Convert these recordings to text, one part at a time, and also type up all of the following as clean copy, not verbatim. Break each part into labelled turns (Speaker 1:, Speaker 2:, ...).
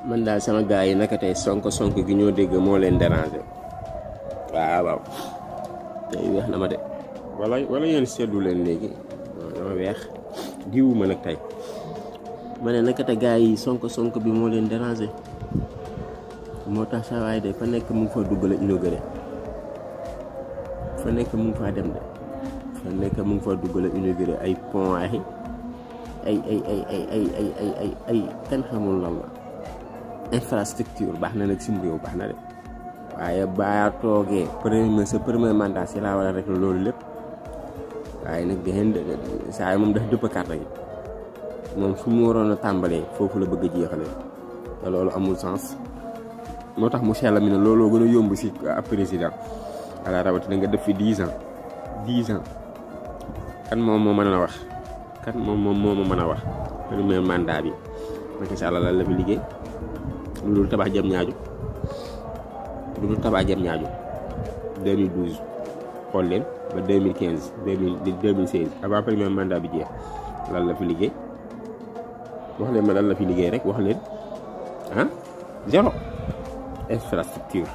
Speaker 1: man daal sama gars yi naka tey sonko gi ñoo dégg moo leen déranger waaw tey weex na ma de wala yéen seddu leen léegi dama weex diwu ma nag tey ma ne naka tey gars yi sonko bi moo leen déranger moo tax saa waay de fa nekk mu ngi fa dugg la inauguré fa nekk mu ngi faa dem de fa nekk mu ngi fa dugg la inauguré ay pont ay kenn xamul lan la infrastructure baax na nag sim réew baax na de waaye baa toogee premier mandat si laa war a rek loolu lépp waaye nag saa yi moom daf dëpp carte yi moom fu mu waroon a tàmbalee foofu la bëgg a jeexale te loolu amul sens moo tax mu sell mi ne looloo gën a yomb si ab président ala rawatina nga def fi 10 ans kan moom moo mën a wax moo mën a wax premier mandat bi Macky Sall la fi liggéey lu dul tabax jëm ñaaju 2012 xool leen ba 2015 2016 avant premier mandat bi jeex lan la fi liggéey wax leen ma lan la fi liggéey rek wax leen zéro infrastructure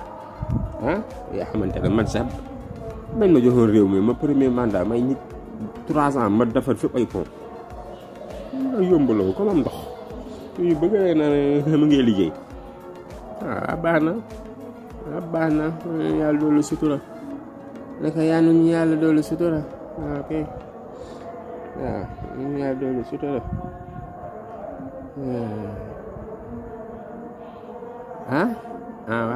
Speaker 1: yaa xamante ne man sax bañ ma joxoon réew mi ma premier mandat may nit 3 ans ma defar fépp ay pont yombaloo comme am ndox yu bëgg na mu ngi liggéey baax na yàlla doolu sutura naka yaa nu yàlla doolu sutura ok waaw ñu yàlla doolu sutura waaw